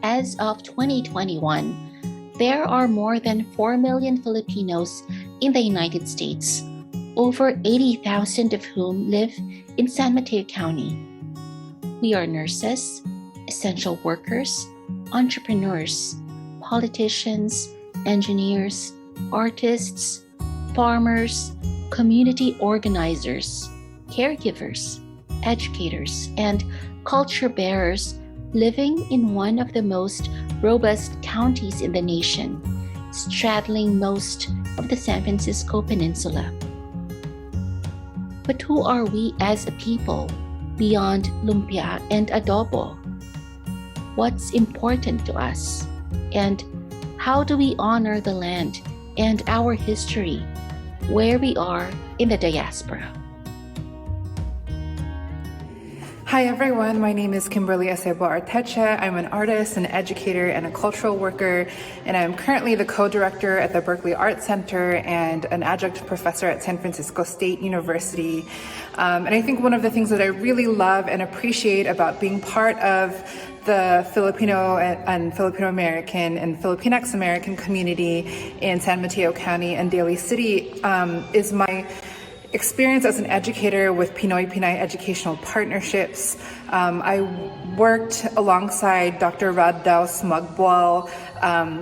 As of 2021, there are more than 4 million Filipinos in the United States, over 80,000 of whom live in San Mateo County. We are nurses, essential workers, entrepreneurs, politicians, engineers, artists, farmers, community organizers, caregivers, educators, and culture bearers living in one of the most robust counties in the nation, straddling most of the San Francisco Peninsula. But who are we as a people beyond lumpia and adobo? What's important to us? And how do we honor the land and our history where we are in the diaspora? Hi everyone, my name is Kimberley Acebo Arteche. I'm an artist, an educator, and a cultural worker, and I'm currently the co-director at the Berkeley Art Center and an adjunct professor at San Francisco State University. And I think one of the things that I really love and appreciate about being part of the Filipino and Filipino American and Filipinx American community in San Mateo County and Daly City is my experience as an educator with Pinoy Pinay Educational Partnerships. I worked alongside Dr. Dado Smugbual,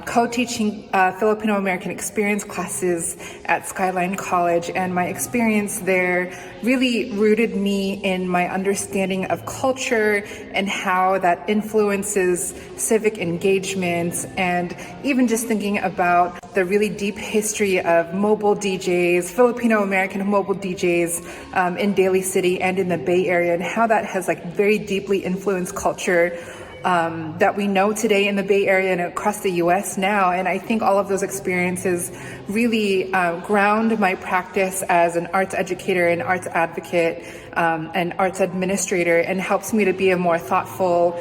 co-teaching Filipino American experience classes at Skyline College, and my experience there really rooted me in my understanding of culture and how that influences civic engagement, and even just thinking about the really deep history of mobile DJs, Filipino American mobile DJs in Daly City and in the Bay Area, and how that has very deeply influenced culture that we know today in the Bay Area and across the US now. And I think all of those experiences really ground my practice as an arts educator and arts advocate and arts administrator, and helps me to be a more thoughtful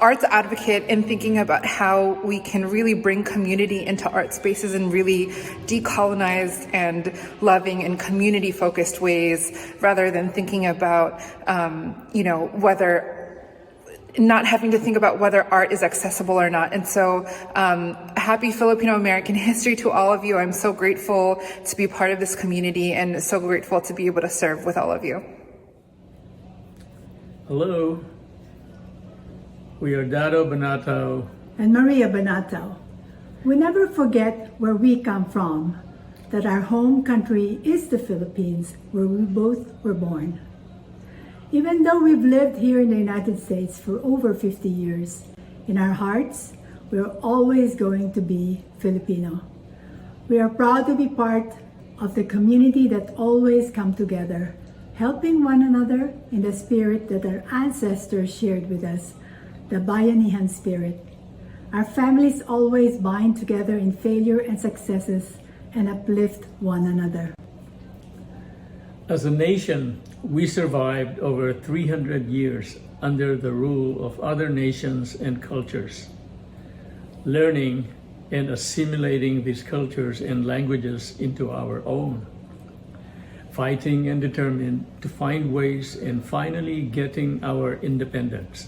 arts advocate in thinking about how we can really bring community into art spaces in really decolonized and loving and community focused ways, rather than thinking about whether not having to think about whether art is accessible or not. And so happy Filipino American history to all of you. I'm so grateful to be part of this community and so grateful to be able to serve with all of you. Hello. We are Dado Banatao and Maria Banatao. We never forget where we come from, that our home country is the Philippines, where we both were born. Even though we've lived here in the United States for over 50 years, in our hearts, we're always going to be Filipino. We are proud to be part of the community that always come together, helping one another in the spirit that our ancestors shared with us, the Bayanihan spirit. Our families always bind together in failure and successes and uplift one another. As a nation, we survived over 300 years under the rule of other nations and cultures. Learning and assimilating these cultures and languages into our own. Fighting and determined to find ways and finally getting our independence.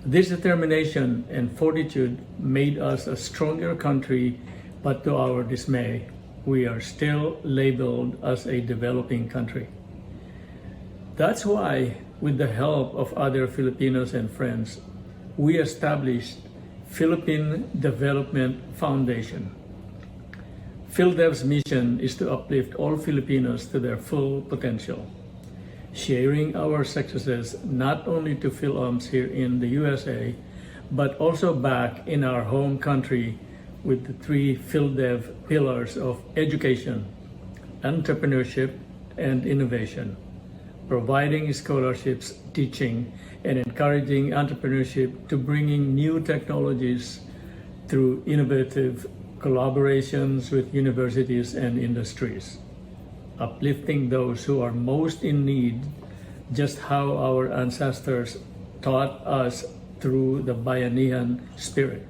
This determination and fortitude made us a stronger country, but to our dismay, we are still labeled as a developing country. That's why, with the help of other Filipinos and friends, we established Philippine Development Foundation. PhilDev's mission is to uplift all Filipinos to their full potential, sharing our successes not only to Philums here in the USA, but also back in our home country with the three PhilDev pillars of education, entrepreneurship, and innovation, providing scholarships, teaching, and encouraging entrepreneurship to bringing new technologies through innovative collaborations with universities and industries, uplifting those who are most in need, just how our ancestors taught us through the Bayanihan spirit.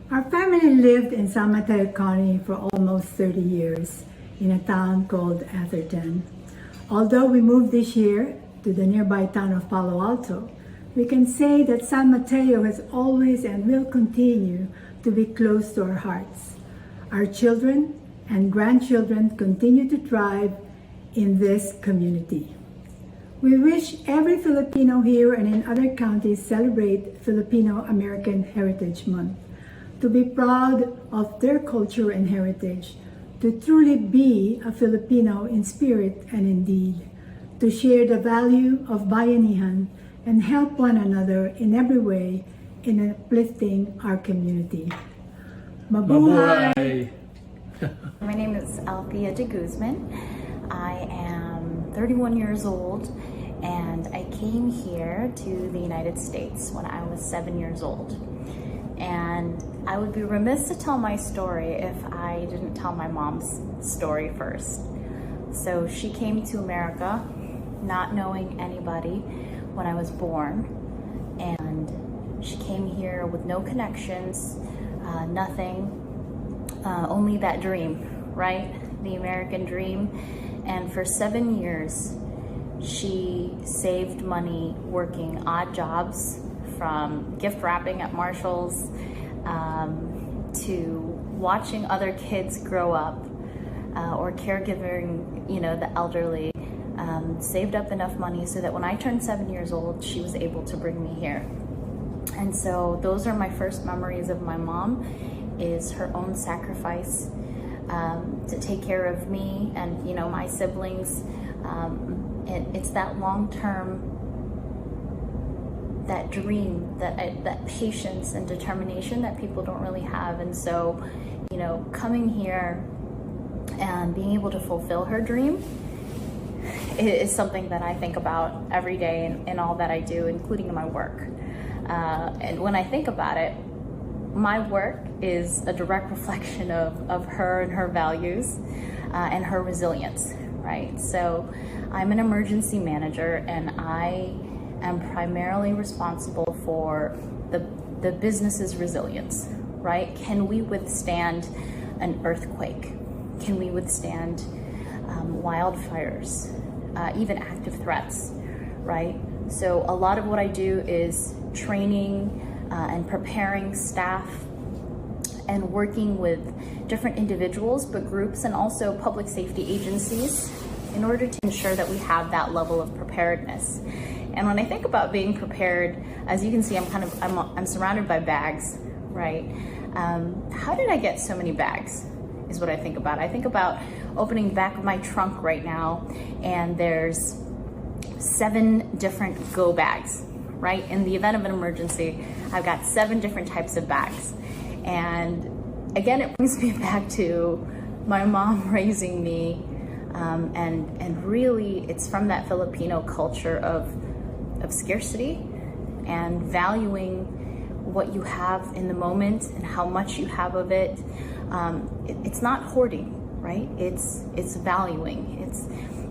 Our family lived in San Mateo County for almost 30 years in a town called Atherton. Although we moved this year to the nearby town of Palo Alto, we can say that San Mateo has always and will continue to be close to our hearts. Our children and grandchildren continue to thrive in this community. We wish every Filipino here and in other counties celebrate Filipino American Heritage Month, to be proud of their culture and heritage, to truly be a Filipino in spirit and in deed, to share the value of bayanihan and help one another in every way in uplifting our community. Mabuhay! My name is Althea de Guzman. I am 31 years old, and I came here to the United States when I was 7 years old. And I would be remiss to tell my story if I didn't tell my mom's story first. So she came to America not knowing anybody when I was born, and she came here with no connections, nothing, only that dream, right? The American dream. And for 7 years, she saved money working odd jobs, from gift wrapping at Marshall's to watching other kids grow up or caregiving, the elderly. Saved up enough money so that when I turned 7 years old, she was able to bring me here. And so those are my first memories of my mom, is her own sacrifice to take care of me and my siblings. It's that long-term, that dream, that patience and determination that people don't really have. And so coming here and being able to fulfill her dream is something that I think about every day in all that I do, including in my work. And when I think about it, my work is a direct reflection of her and her values and her resilience, right? So I'm an emergency manager, and I am primarily responsible for the business's resilience, right? Can we withstand an earthquake? Can we withstand wildfires, even active threats, right? So a lot of what I do is training and preparing staff and working with different individuals, but groups, and also public safety agencies, in order to ensure that we have that level of preparedness. And when I think about being prepared, as you can see, I'm surrounded by bags, right? How did I get so many bags is what I think about. I think about opening the back of my trunk right now, and there's 7 different go bags, right? In the event of an emergency, I've got 7 different types of bags. And again, it brings me back to my mom raising me, and really it's from that Filipino culture of scarcity and valuing what you have in the moment and how much you have of it. It's not hoarding, right? It's valuing.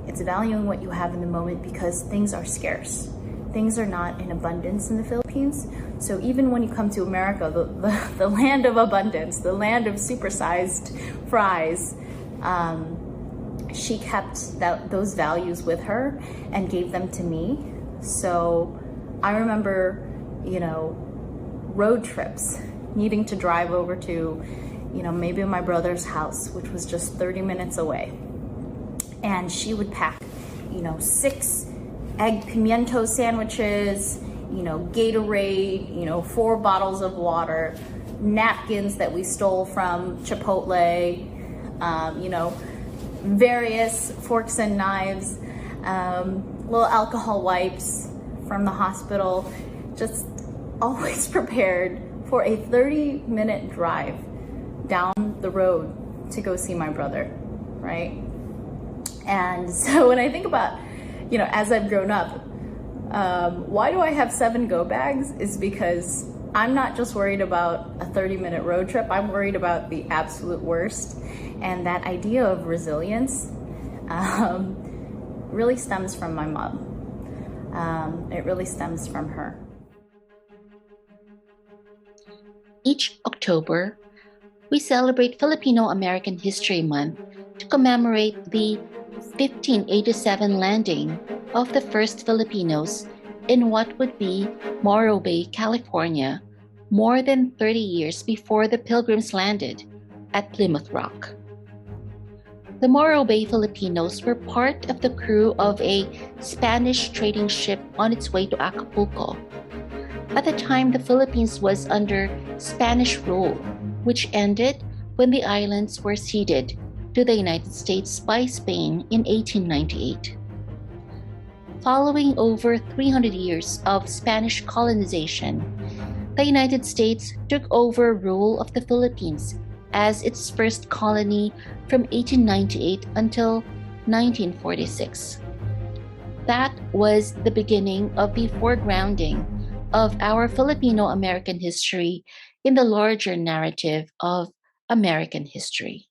It's valuing what you have in the moment, because things are scarce. Things are not in abundance in the Philippines. So even when you come to America, the land of abundance, the land of supersized fries, she kept those values with her and gave them to me. So I remember, road trips, needing to drive over to, maybe my brother's house, which was just 30 minutes away. And she would pack, 6 egg pimiento sandwiches, Gatorade, 4 bottles of water, napkins that we stole from Chipotle, various forks and knives, little alcohol wipes from the hospital, just always prepared for a 30-minute drive down the road to go see my brother, right? And so when I think about, as I've grown up, why do I have 7 go bags is because I'm not just worried about a 30-minute road trip, I'm worried about the absolute worst. And that idea of resilience really stems from my mom. It really stems from her. Each October, we celebrate Filipino American History Month to commemorate the 1587 landing of the first Filipinos in what would be Morro Bay, California, more than 30 years before the Pilgrims landed at Plymouth Rock. The Morro Bay Filipinos were part of the crew of a Spanish trading ship on its way to Acapulco. At the time, the Philippines was under Spanish rule, which ended when the islands were ceded to the United States by Spain in 1898. Following over 300 years of Spanish colonization, the United States took over rule of the Philippines as its first colony from 1898 until 1946. That was the beginning of the foregrounding of our Filipino-American history in the larger narrative of American history.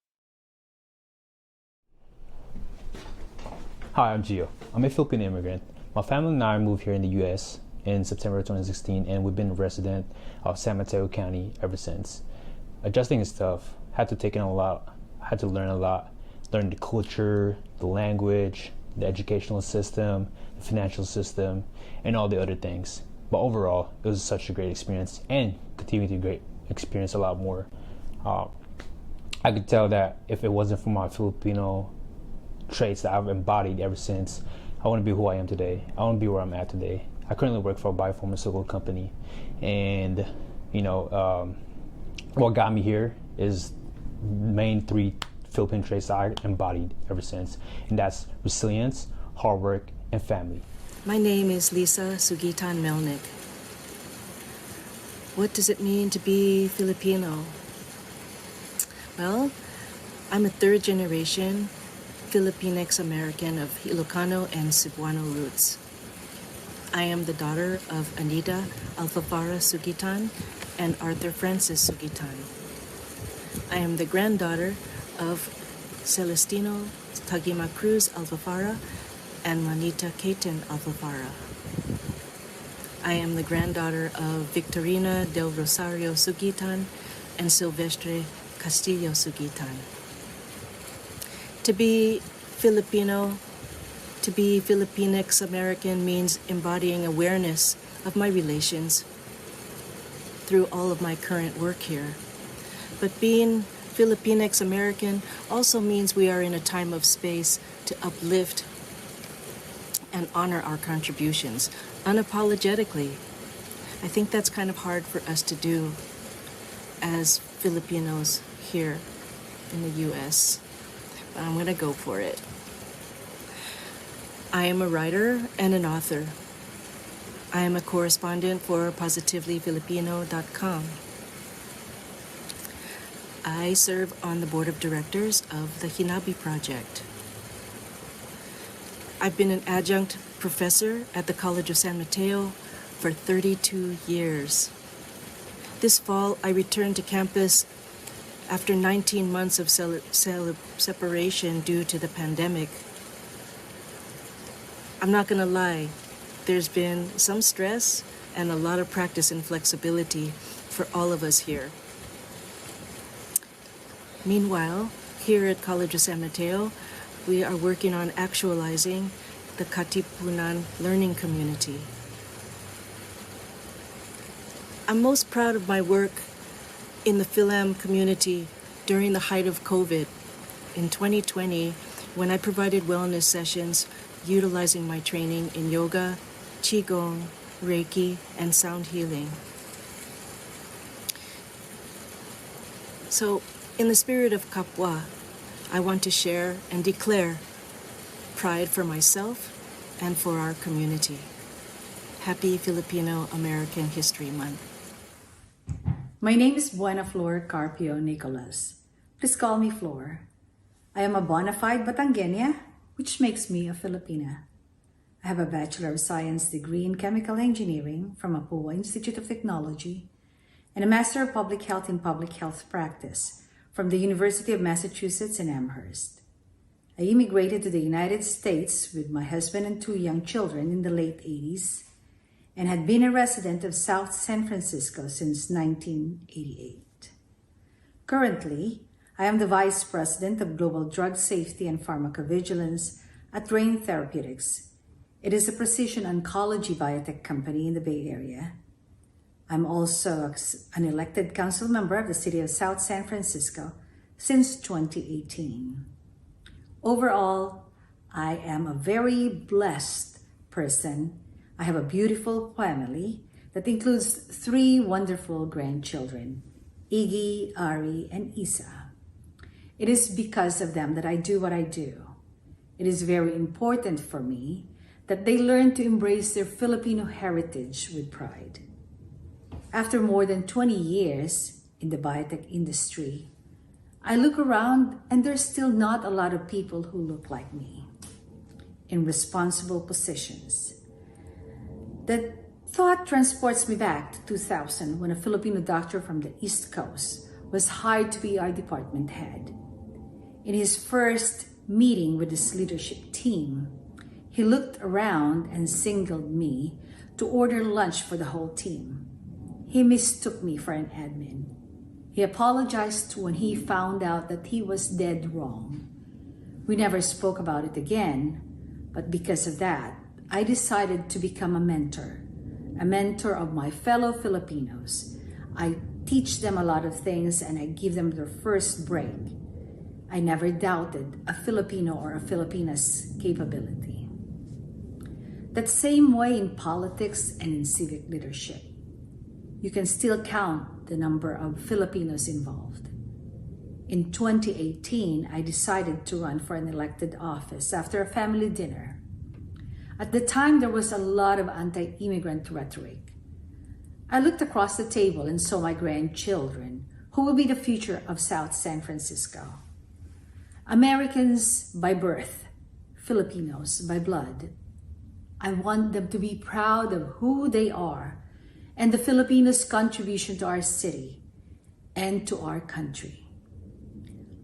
Hi, I'm Gio. I'm a Filipino immigrant. My family and I moved here in the U.S. in September 2016, and we've been a resident of San Mateo County ever since. Adjusting is tough. Had to take in a lot. Had to learn a lot. Learn the culture, the language, the educational system, the financial system, and all the other things. But overall, it was such a great experience, and continue to experience a lot more. I could tell that if it wasn't for my Filipino traits that I've embodied ever since, I wouldn't be who I am today. I wouldn't be where I'm at today. I currently work for a biopharmaceutical company, and what got me here is main 3 Philippine traits that I embodied ever since, and that's resilience, hard work, and family. My name is Lisa Suguitan Melnick. What does it mean to be Filipino? Well, I'm a 3rd generation Filipinx American of Ilocano and Cebuano roots. I am the daughter of Anita Alfafara Suguitan and Arthur Francis Suguitan. I am the granddaughter of Celestino Tagima Cruz Alfafara and Manita Caton Alfafara. I am the granddaughter of Victorina del Rosario Suguitan and Silvestre Castillo Suguitan. To be Filipino, to be Filipinx American means embodying awareness of my relations through all of my current work here. But being Filipinx American also means we are in a time of space to uplift and honor our contributions unapologetically. I think that's kind of hard for us to do as Filipinos here in the U.S., but I'm gonna go for it. I am a writer and an author. I am a correspondent for PositivelyFilipino.com. I serve on the board of directors of the Hinabi Project. I've been an adjunct professor at the College of San Mateo for 32 years. This fall, I returned to campus after 19 months of separation due to the pandemic. I'm not gonna lie, there's been some stress and a lot of practice and flexibility for all of us here. Meanwhile, here at College of San Mateo, we are working on actualizing the Katipunan learning community. I'm most proud of my work in the Philam community during the height of COVID in 2020, when I provided wellness sessions utilizing my training in yoga, qigong, reiki, and sound healing. So, in the spirit of Kapwa, I want to share and declare pride for myself and for our community. Happy Filipino-American History Month. My name is Buena Flor Carpio Nicolas. Please call me Flor. I am a bona fide Batangueña, which makes me a Filipina. I have a Bachelor of Science degree in Chemical Engineering from Apua Institute of Technology and a Master of Public Health in Public Health Practice from the University of Massachusetts in Amherst. I immigrated to the United States with my husband and 2 young children in the late 80s and had been a resident of South San Francisco since 1988. Currently, I am the Vice President of Global Drug Safety and Pharmacovigilance at Rain Therapeutics, It is a precision oncology biotech company in the Bay Area. I'm also an elected council member of the city of South San Francisco since 2018. Overall, I am a very blessed person. I have a beautiful family that includes 3 wonderful grandchildren, Iggy, Ari, and Isa. It is because of them that I do what I do. It is very important for me that they learn to embrace their Filipino heritage with pride. After more than 20 years in the biotech industry, I look around and there's still not a lot of people who look like me in responsible positions. That thought transports me back to 2000 when a Filipino doctor from the East Coast was hired to be our department head. In his first meeting with his leadership team, he looked around and singled me to order lunch for the whole team. He mistook me for an admin. He apologized when he found out that he was dead wrong. We never spoke about it again, but because of that, I decided to become a mentor of my fellow Filipinos. I teach them a lot of things and I give them their first break. I never doubted a Filipino or a Filipina's capability. That same way in politics and in civic leadership. You can still count the number of Filipinos involved. In 2018, I decided to run for an elected office after a family dinner. At the time, there was a lot of anti-immigrant rhetoric. I looked across the table and saw my grandchildren, who will be the future of South San Francisco. Americans by birth, Filipinos by blood. I want them to be proud of who they are and the Filipinos' contribution to our city and to our country.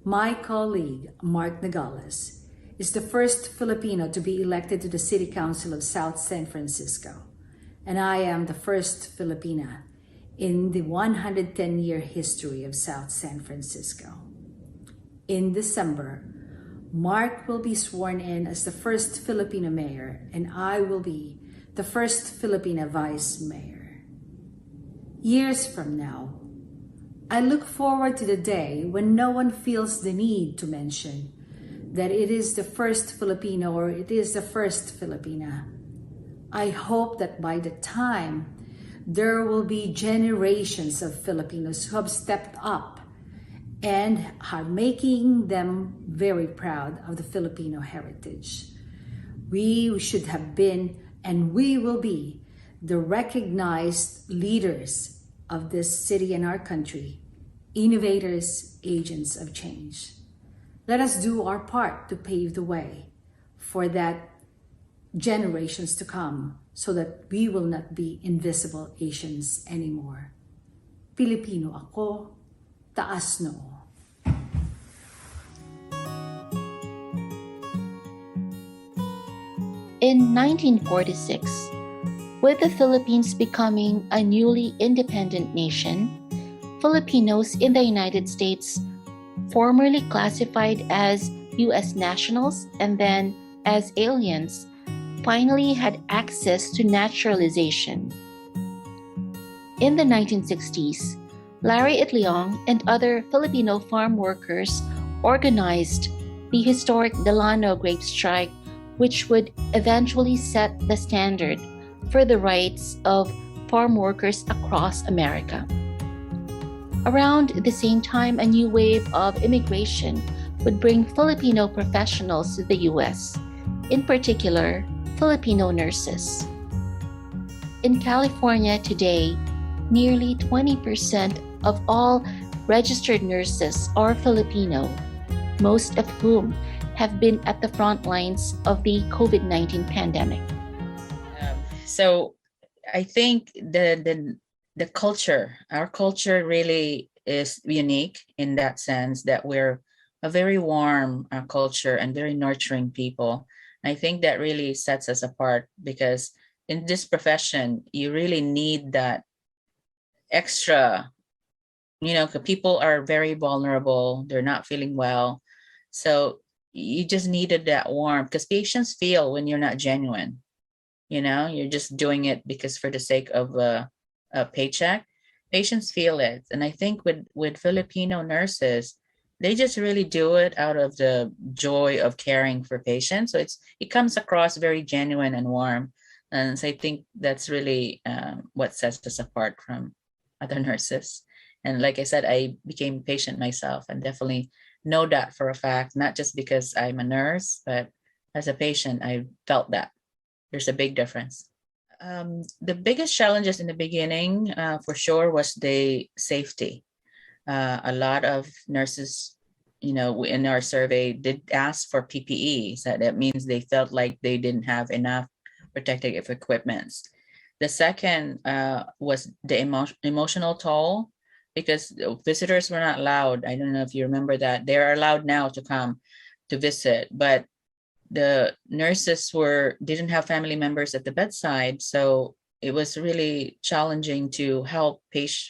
My colleague, Mark Nogales, is the first Filipino to be elected to the City Council of South San Francisco, and I am the first Filipina in the 110-year history of South San Francisco. In December, Mark will be sworn in as the first Filipino mayor, and I will be the first Filipina vice mayor. Years from now, I look forward to the day when no one feels the need to mention that it is the first Filipino or it is the first Filipina. I hope that by the time there will be generations of Filipinos who have stepped up and are making them very proud of the Filipino heritage. We should have been and we will be the recognized leaders of this city and our country, innovators, agents of change. Let us do our part to pave the way for that generations to come so that we will not be invisible Asians anymore. Filipino ako, taas noo. In 1946, with the Philippines becoming a newly independent nation, Filipinos in the United States, formerly classified as U.S. nationals and then as aliens, finally had access to naturalization. In the 1960s, Larry Itliong and other Filipino farm workers organized the historic Delano grape strike, which would eventually set the standard for the rights of farm workers across America. Around the same time, a new wave of immigration would bring Filipino professionals to the U.S., in particular, Filipino nurses. In California today, nearly 20% of all registered nurses are Filipino, most of whom have been at the front lines of the COVID-19 pandemic. So I think the culture, our culture really is unique in that sense that we're a very warm culture and very nurturing people. I think that really sets us apart because in this profession, you really need that extra, people are very vulnerable. They're not feeling well. So you just needed that warmth because patients feel when you're not genuine. You're just doing it because for the sake of a paycheck. Patients feel it. And I think with Filipino nurses, they just really do it out of the joy of caring for patients. So it comes across very genuine and warm. And so I think that's really what sets us apart from other nurses. And like I said, I became a patient myself and definitely know that for a fact, not just because I'm a nurse, but as a patient, I felt that there's a big difference. The biggest challenges in the beginning, for sure, was the safety. A lot of nurses, in our survey did ask for PPE. So that means they felt like they didn't have enough protective equipments. The second was the emotional toll, because visitors were not allowed. I don't know if you remember that. They're allowed now to come to visit, but the nurses didn't have family members at the bedside. So it was really challenging to help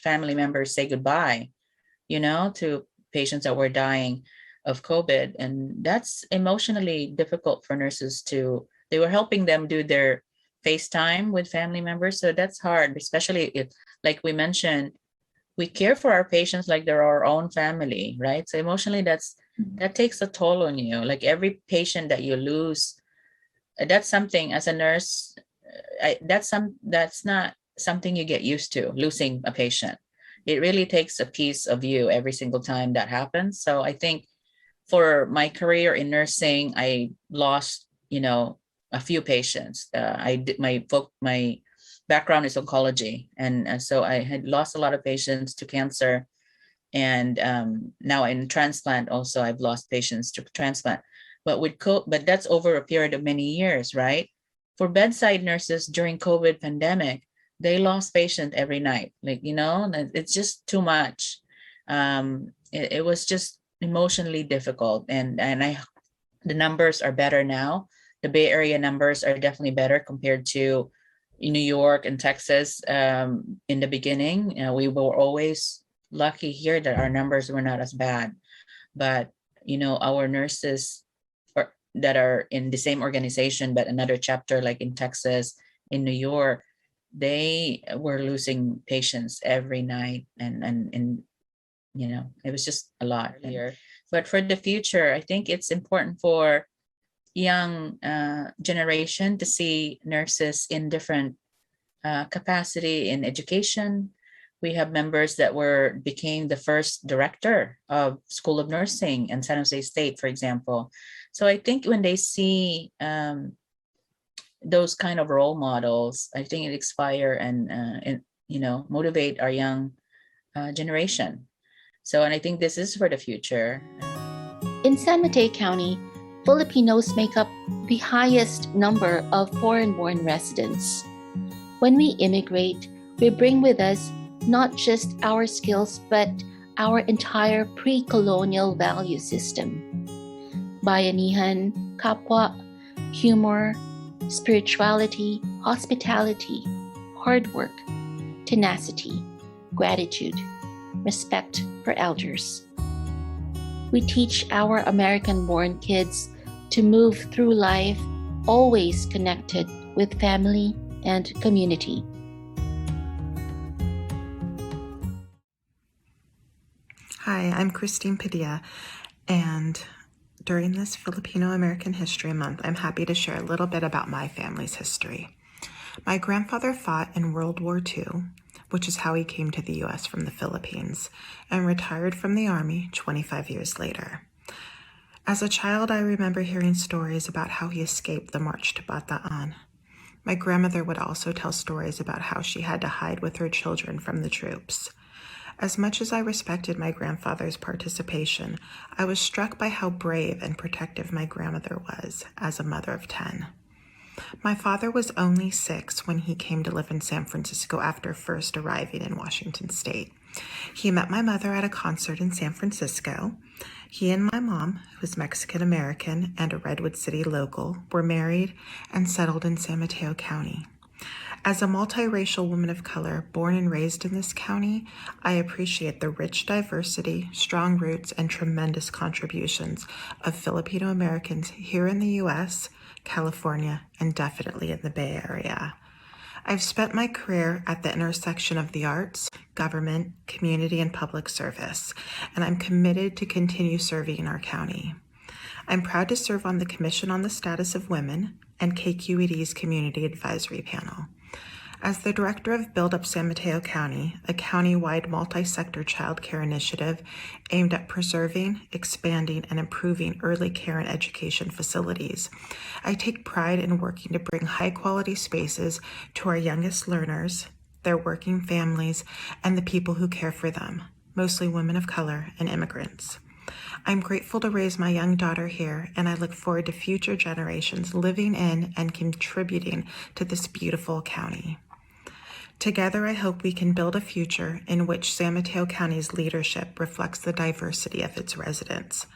family members say goodbye, to patients that were dying of COVID. And that's emotionally difficult for nurses they were helping them do their FaceTime with family members. So that's hard, especially if, like we mentioned, we care for our patients like they're our own family, right? So emotionally, that takes a toll on you. Like every patient that you lose, that's something as a nurse, that's not something you get used to, losing a patient. It really takes a piece of you every single time that happens. So I think for my career in nursing, I lost, a few patients. My background is oncology, and so I had lost a lot of patients to cancer, and now in transplant also I've lost patients to transplant. But but that's over a period of many years, right? For bedside nurses during COVID pandemic, they lost patients every night. It's just too much. It was just emotionally difficult, and the numbers are better now. The Bay Area numbers are definitely better compared to New York and Texas. In the beginning, we were always lucky here that our numbers were not as bad. But, our nurses that are in the same organization, but another chapter like in Texas, in New York, they were losing patients every night. And it was just a lot here. But for the future, I think it's important for young generation to see nurses in different capacity in education. We have members that became the first director of School of Nursing in San Jose State, for example. So I think when they see those kind of role models, I think it inspire and motivate our young generation. So, and I think this is for the future. In San Mateo County, Filipinos make up the highest number of foreign-born residents. When we immigrate, we bring with us not just our skills, but our entire pre-colonial value system. Bayanihan, kapwa, humor, spirituality, hospitality, hard work, tenacity, gratitude, respect for elders. We teach our American-born kids to move through life always connected with family and community. Hi, I'm Christine Padilla, and during this Filipino-American History Month, I'm happy to share a little bit about my family's history. My grandfather fought in World War II, which is how he came to the U.S. from the Philippines, and retired from the Army 25 years later. As a child, I remember hearing stories about how he escaped the march to Bataan. My grandmother would also tell stories about how she had to hide with her children from the troops. As much as I respected my grandfather's participation, I was struck by how brave and protective my grandmother was as a mother of 10. My father was only 6 when he came to live in San Francisco after first arriving in Washington State. He met my mother at a concert in San Francisco. He and my mom, who was Mexican-American and a Redwood City local, were married and settled in San Mateo County. As a multiracial woman of color born and raised in this county, I appreciate the rich diversity, strong roots, and tremendous contributions of Filipino Americans here in the U.S., California, and definitely in the Bay Area. I've spent my career at the intersection of the arts, government, community, and public service, and I'm committed to continue serving in our county. I'm proud to serve on the Commission on the Status of Women and KQED's Community Advisory Panel. As the director of Build Up San Mateo County, a county-wide multi-sector child care initiative aimed at preserving, expanding, and improving early care and education facilities, I take pride in working to bring high-quality spaces to our youngest learners, their working families, and the people who care for them, mostly women of color and immigrants. I'm grateful to raise my young daughter here, and I look forward to future generations living in and contributing to this beautiful county. Together, I hope we can build a future in which San Mateo County's leadership reflects the diversity of its residents.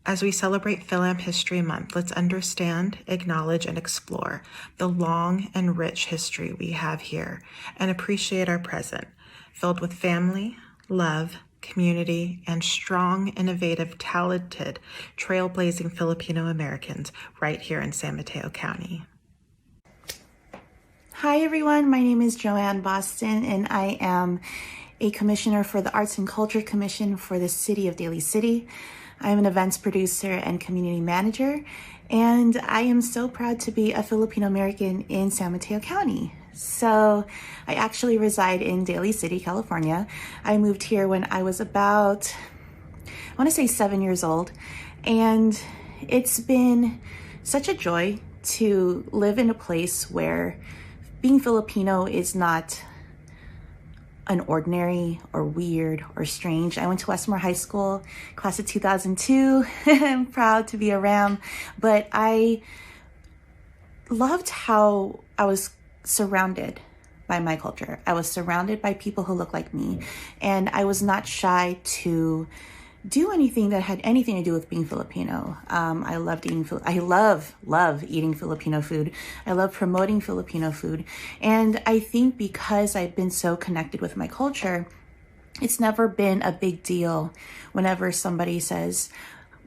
As we celebrate Philam History Month, let's understand, acknowledge, and explore the long and rich history we have here and appreciate our present, filled with family, love, community, and strong, innovative, talented, trailblazing Filipino Americans right here in San Mateo County. Hi everyone, my name is Joanne Boston and I am a commissioner for the Arts and Culture Commission for the City of Daly City. I'm an events producer and community manager, and I am so proud to be a Filipino American in San Mateo County. So I actually reside in Daly City, California. I moved here when I was about, I want to say 7 years old, and it's been such a joy to live in a place where being Filipino is not an ordinary or weird or strange. I went to Westmore High School, class of 2002. I'm proud to be a Ram, but I loved how I was surrounded by my culture. I was surrounded by people who look like me, and I was not shy to do anything that had anything to do with being Filipino. I love eating Filipino food. I love promoting Filipino food. And I think because I've been so connected with my culture, it's never been a big deal whenever somebody says,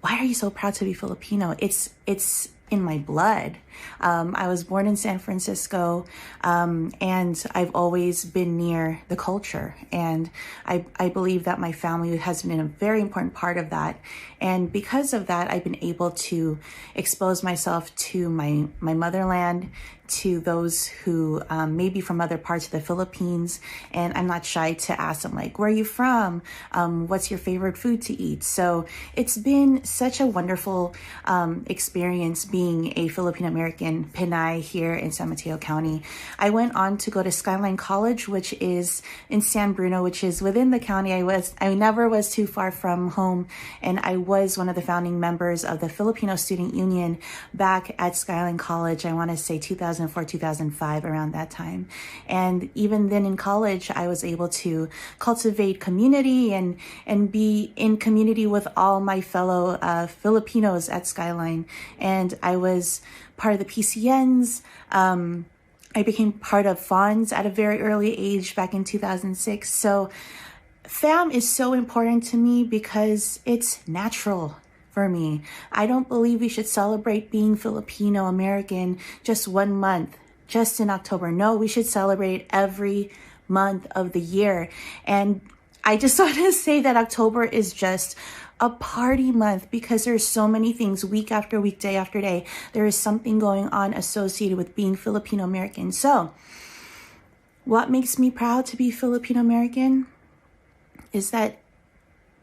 "Why are you so proud to be Filipino?" It's in my blood. I was born in San Francisco, and I've always been near the culture. And I believe that my family has been a very important part of that. And because of that, I've been able to expose myself to my motherland, to those who may be from other parts of the Philippines. And I'm not shy to ask them, like, where are you from? What's your favorite food to eat? So it's been such a wonderful experience being a Filipino American Pinay here in San Mateo County. I went on to go to Skyline College, which is in San Bruno, which is within the county. I never was too far from home, and I was one of the founding members of the Filipino Student Union back at Skyline College. I want to say 2004, 2005, around that time. And even then in college, I was able to cultivate community and be in community with all my fellow Filipinos at Skyline. And I was part of the PCNs. I became part of FONS at a very early age back in 2006. So FAM is so important to me because it's natural for me. I don't believe we should celebrate being Filipino American just 1 month, just in October. No, we should celebrate every month of the year. And I just want to say that October is just a party month because there's so many things week after week, day after day. There is something going on associated with being Filipino American. So what makes me proud to be Filipino American is that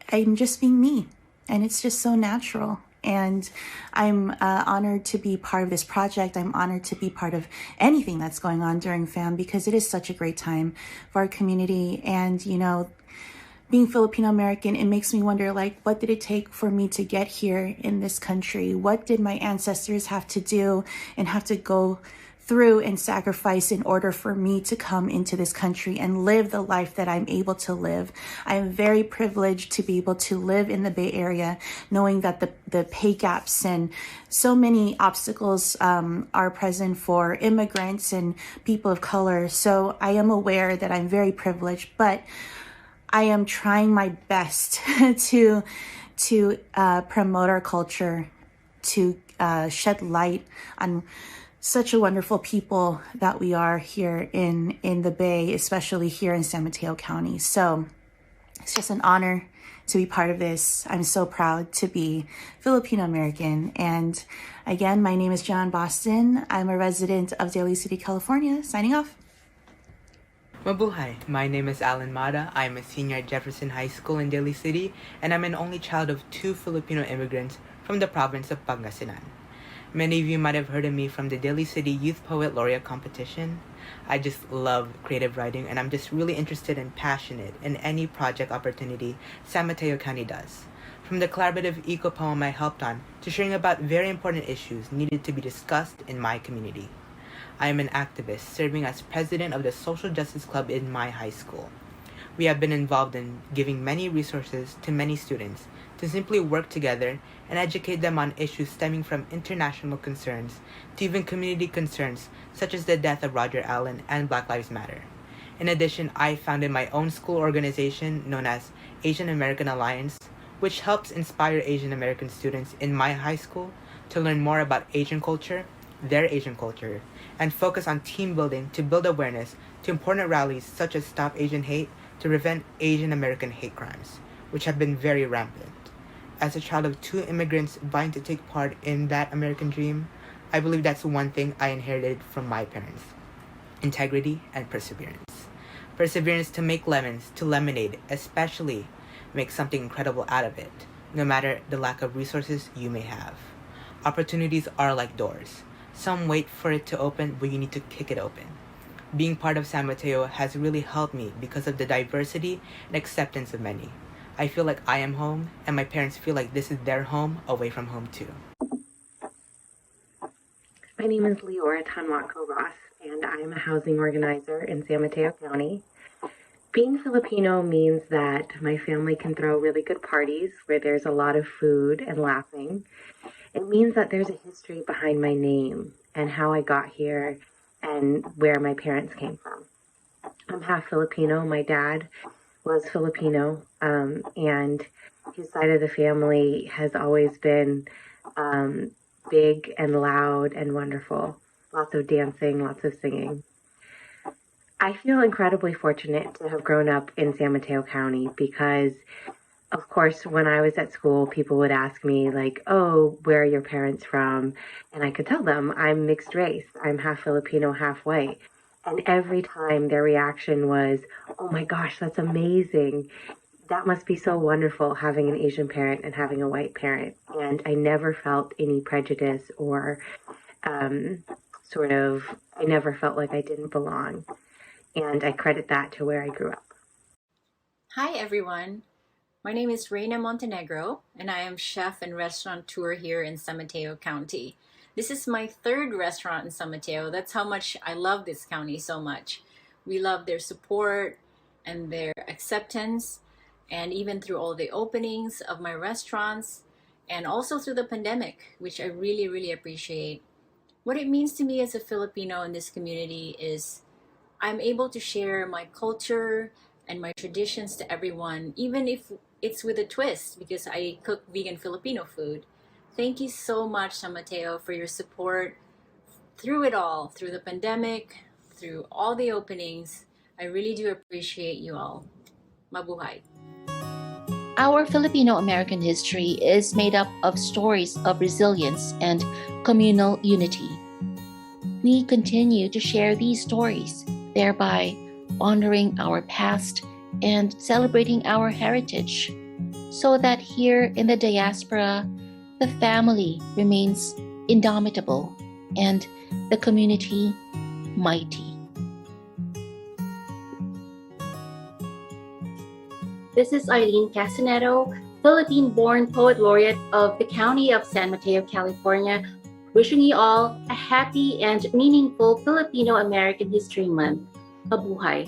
I'm just being me, and it's just so natural. And I'm honored to be part of this project. I'm honored to be part of anything that's going on during FAM because it is such a great time for our community. And, you know, being Filipino American, it makes me wonder, like, what did it take for me to get here in this country? What did my ancestors have to do and have to go through and sacrificed in order for me to come into this country and live the life that I'm able to live. I am very privileged to be able to live in the Bay Area, knowing that the pay gaps and so many obstacles are present for immigrants and people of color. So I am aware that I'm very privileged, but I am trying my best to promote our culture, to shed light on such a wonderful people that we are here in the Bay, especially here in San Mateo County. So it's just an honor to be part of this. I'm so proud to be Filipino American. And again, my name is John Boston. I'm a resident of Daly City, California. Signing off. Mabuhay! My name is Alan Mata. I'm a senior at Jefferson High School in Daly City, and I'm an only child of 2 Filipino immigrants from the province of Pangasinan. Many of you might have heard of me from the Daly City Youth Poet Laureate competition. I just love creative writing, and I'm just really interested and passionate in any project opportunity San Mateo County does. From the collaborative eco poem I helped on to sharing about very important issues needed to be discussed in my community. I am an activist serving as president of the Social Justice Club in my high school. We have been involved in giving many resources to many students to simply work together and educate them on issues stemming from international concerns to even community concerns such as the death of Roger Allen and Black Lives Matter. In addition, I founded my own school organization known as Asian American Alliance, which helps inspire Asian American students in my high school to learn more about Asian culture, their Asian culture, and focus on team building to build awareness to important rallies such as Stop Asian Hate to prevent Asian American hate crimes, which have been very rampant. As a child of 2 immigrants vying to take part in that American dream, I believe that's one thing I inherited from my parents: integrity and perseverance. Perseverance to make lemons to lemonade, especially make something incredible out of it, no matter the lack of resources you may have. Opportunities are like doors. Some wait for it to open, but you need to kick it open. Being part of San Mateo has really helped me because of the diversity and acceptance of many. I feel like I am home, and my parents feel like this is their home away from home too. My name is Leora Tanjuatco Ross, and I am a housing organizer in San Mateo County. Being Filipino means that my family can throw really good parties where there's a lot of food and laughing. It means that there's a history behind my name and how I got here and where my parents came from. I'm half Filipino. My dad was Filipino, and his side of the family has always been big and loud and wonderful. Lots of dancing, lots of singing. I feel incredibly fortunate to have grown up in San Mateo County because, of course, when I was at school, people would ask me like, oh, where are your parents from? And I could tell them I'm mixed race. I'm half Filipino, half white. And every time their reaction was, oh my gosh, that's amazing. That must be so wonderful having an Asian parent and having a white parent. And I never felt any prejudice or I never felt like I didn't belong. And I credit that to where I grew up. Hi, everyone. My name is Reina Montenegro, and I am chef and restaurateur here in San Mateo County. This is my 3rd restaurant in San Mateo. That's how much I love this county so much. We love their support and their acceptance, and even through all the openings of my restaurants, and also through the pandemic, which I really, really appreciate. What it means to me as a Filipino in this community is I'm able to share my culture and my traditions to everyone, even if it's with a twist, because I cook vegan Filipino food. Thank you so much, San Mateo, for your support through it all, through the pandemic, through all the openings. I really do appreciate you all. Mabuhay. Our Filipino American history is made up of stories of resilience and communal unity. We continue to share these stories, thereby honoring our past and celebrating our heritage, so that here in the diaspora, the family remains indomitable and the community mighty. This is Aileen Cassinetto, Philippine-born Poet Laureate of the County of San Mateo, California, Wishing you all a happy and meaningful Filipino American History Month. Mabuhay!